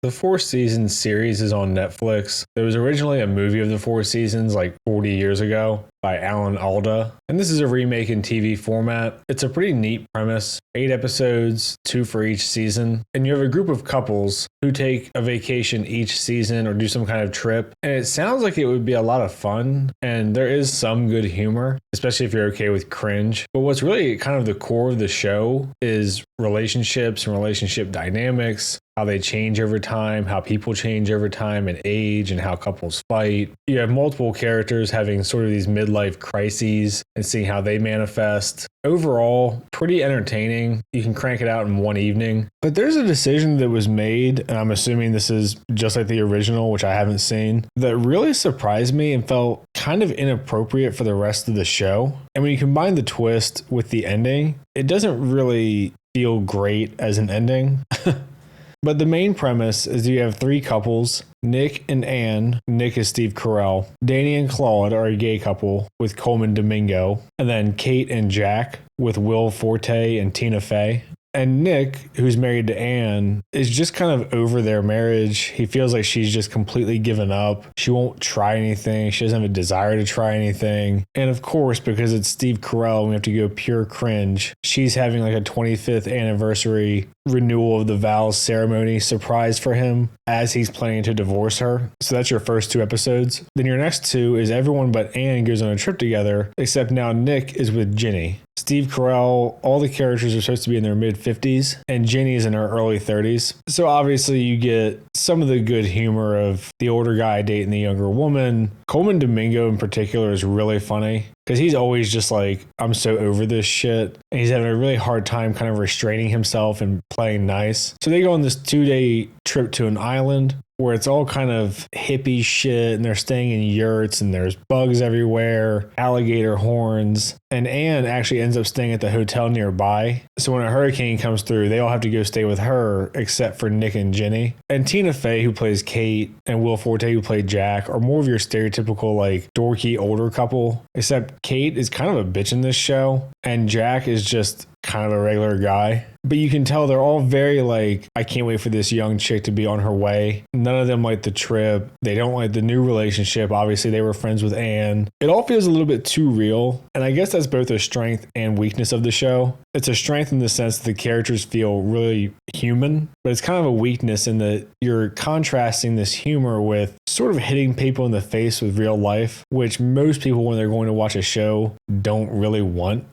The Four Seasons series is on Netflix. There was originally a movie of the Four Seasons like 40 years ago by Alan Alda, and this is a remake in TV format. It's a pretty neat premise. 8 episodes, 2 for each season, and you have a group of couples who take a vacation each season or do some kind of trip, and it sounds like it would be a lot of fun, and there is some good humor, especially if you're okay with cringe. But what's really kind of the core of the show is relationships and relationship dynamics, how they change over time, how people change over time and age, and how couples fight. You have multiple characters having sort of these midlife crises and seeing how they manifest. Overall, pretty entertaining. You can crank it out in one evening. But there's a decision that was made, and I'm assuming this is just like the original, which I haven't seen, that really surprised me and felt kind of inappropriate for the rest of the show. And when you combine the twist with the ending, it doesn't really feel great as an ending. But the main premise is you have 3 couples, Nick and Anne. Nick is Steve Carell. Danny and Claude are a gay couple with Coleman Domingo. And then Kate and Jack with Will Forte and Tina Fey. And Nick, who's married to Anne, is just kind of over their marriage. He feels like she's just completely given up. She won't try anything. She doesn't have a desire to try anything. And of course, because it's Steve Carell, we have to go pure cringe. She's having like a 25th anniversary renewal of the vows ceremony surprise for him as he's planning to divorce her. So that's your first 2 episodes. Then your next 2 is everyone but Anne goes on a trip together, except now Nick is with Ginny. Steve Carell, all the characters are supposed to be in their mid-50s, and Ginny is in her early 30s. So obviously you get some of the good humor of the older guy dating the younger woman. Coleman Domingo in particular is really funny because he's always just like, I'm so over this shit. And he's having a really hard time kind of restraining himself and playing nice. So they go on this 2-day trip to an island where it's all kind of hippie shit, and they're staying in yurts, and there's bugs everywhere, alligator horns. And Anne actually ends up staying at the hotel nearby. So when a hurricane comes through, they all have to go stay with her, except for Nick and Ginny. And Tina Fey, who plays Kate, and Will Forte, who played Jack, are more of your stereotypical, like, dorky older couple. Except Kate is kind of a bitch in this show, and Jack is just kind of a regular guy. But you can tell they're all very like, I can't wait for this young chick to be on her way. None of them like the trip. They don't like the new relationship. Obviously, they were friends with Anne. It all feels a little bit too real. And I guess that's both a strength and weakness of the show. It's a strength in the sense that the characters feel really human, but it's kind of a weakness in that you're contrasting this humor with sort of hitting people in the face with real life, which most people, when they're going to watch a show, don't really want.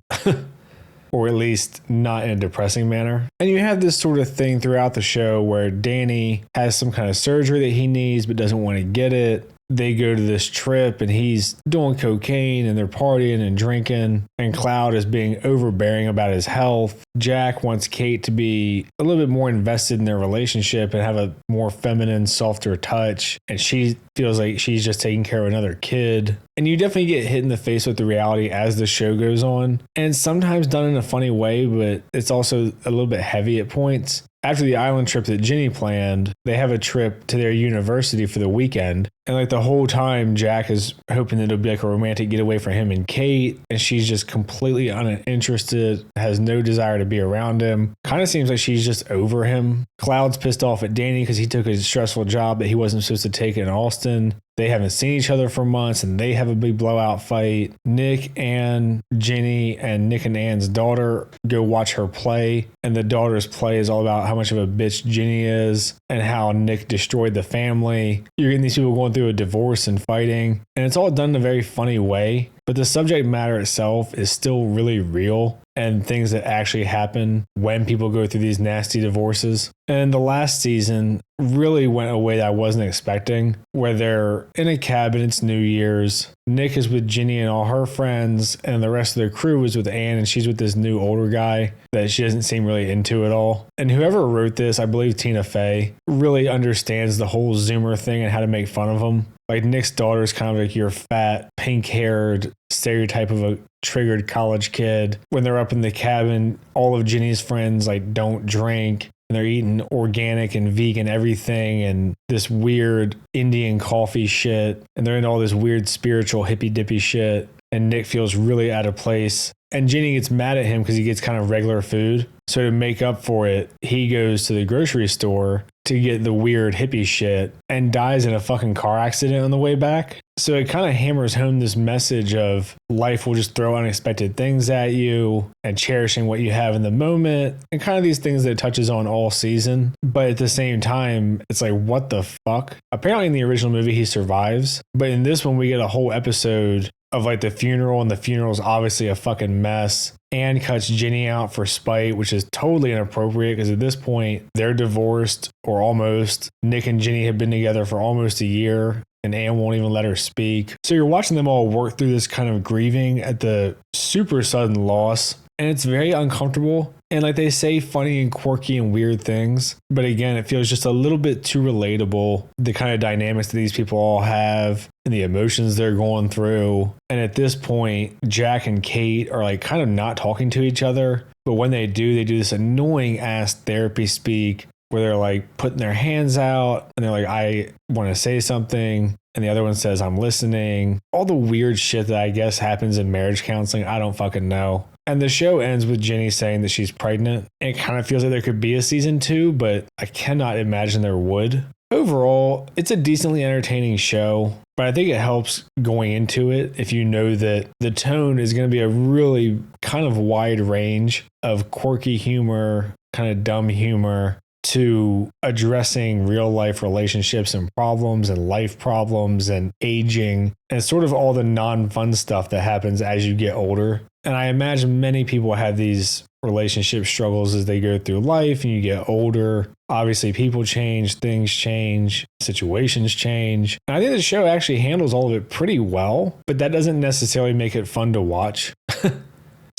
Or at least not in a depressing manner. And you have this sort of thing throughout the show where Danny has some kind of surgery that he needs but doesn't want to get it. They go to this trip and he's doing cocaine and they're partying and drinking, and Cloud is being overbearing about his health. Jack wants Kate to be a little bit more invested in their relationship and have a more feminine, softer touch, and she feels like she's just taking care of another kid. And you definitely get hit in the face with the reality as the show goes on. And it's sometimes done in a funny way, but it's also a little bit heavy at points. After the island trip that Ginny planned, they have a trip to their university for the weekend. And like the whole time, Jack is hoping that it'll be like a romantic getaway for him and Kate. And she's just completely uninterested, has no desire to be around him. Kind of seems like she's just over him. Cloud's pissed off at Danny because he took a stressful job that he wasn't supposed to take in Austin. They haven't seen each other for months and they have a big blowout fight. Nick and Ginny and Nick and Anne's daughter go watch her play. And the daughter's play is all about how much of a bitch Ginny is and how Nick destroyed the family. You're getting these people going through a divorce and fighting. And it's all done in a very funny way. But the subject matter itself is still really real and things that actually happen when people go through these nasty divorces. And the last season really went a way that I wasn't expecting, where they're in a cabin, it's New Year's. Nick is with Ginny and all her friends, and the rest of their crew is with Anne, and she's with this new older guy that she doesn't seem really into at all. And whoever wrote this, I believe Tina Fey, really understands the whole Zoomer thing and how to make fun of them. Like Nick's daughter is kind of like your fat, pink-haired stereotype of a triggered college kid. When they're up in the cabin, all of Ginny's friends like don't drink. And they're eating organic and vegan everything and this weird Indian coffee shit. And they're into all this weird spiritual hippy dippy shit. and Nick feels really out of place. And Ginny gets mad at him because he gets kind of regular food. So to make up for it, he goes to the grocery store to get the weird hippie shit and dies in a fucking car accident on the way back. So it kind of hammers home this message of life will just throw unexpected things at you and cherishing what you have in the moment and kind of these things that it touches on all season. But at the same time, it's like, what the fuck? Apparently in the original movie, he survives. But in this one, we get a whole episode of like the funeral, and the funeral is obviously a fucking mess. Anne cuts Ginny out for spite, which is totally inappropriate because at this point they're divorced or almost. Nick and Ginny have been together for almost a year and Anne won't even let her speak. So you're watching them all work through this kind of grieving at the super sudden loss. And it's very uncomfortable. And like they say funny and quirky and weird things. But again, it feels just a little bit too relatable. The kind of dynamics that these people all have and the emotions they're going through. And at this point, Jack and Kate are like kind of not talking to each other. But when they do this annoying ass therapy speak where they're like putting their hands out and they're like, I want to say something. And the other one says, I'm listening. All the weird shit that I guess happens in marriage counseling. I don't fucking know. And the show ends with Ginny saying that she's pregnant. It kind of feels like there could be a season 2, but I cannot imagine there would. Overall, it's a decently entertaining show, but I think it helps going into it if you know that the tone is going to be a really kind of wide range of quirky humor, kind of dumb humor, to addressing real life relationships and problems and life problems and aging and sort of all the non-fun stuff that happens as you get older. And I imagine many people have these relationship struggles as they go through life and you get older. Obviously, people change, things change, situations change. And I think the show actually handles all of it pretty well, but that doesn't necessarily make it fun to watch.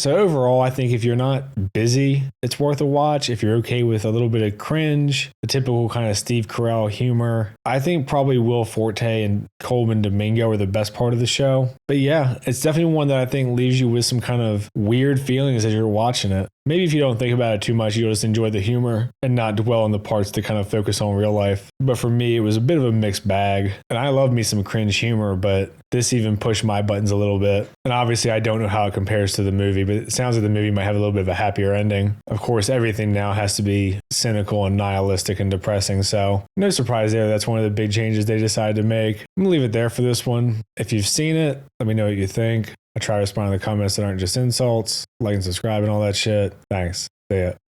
So overall, I think if you're not busy, it's worth a watch. If you're okay with a little bit of cringe, the typical kind of Steve Carell humor, I think probably Will Forte and Coleman Domingo are the best part of the show. But yeah, it's definitely one that I think leaves you with some kind of weird feelings as you're watching it. Maybe if you don't think about it too much, you'll just enjoy the humor and not dwell on the parts that kind of focus on real life. But for me, it was a bit of a mixed bag. And I love me some cringe humor, but this even pushed my buttons a little bit. And obviously, I don't know how it compares to the movie, but it sounds like the movie might have a little bit of a happier ending. Of course, everything now has to be cynical and nihilistic and depressing. So no surprise there. That's one of the big changes they decided to make. I'm going to leave it there for this one. If you've seen it, let me know what you think. I try to respond to the comments that aren't just insults. Like and subscribe and all that shit. Thanks. See ya.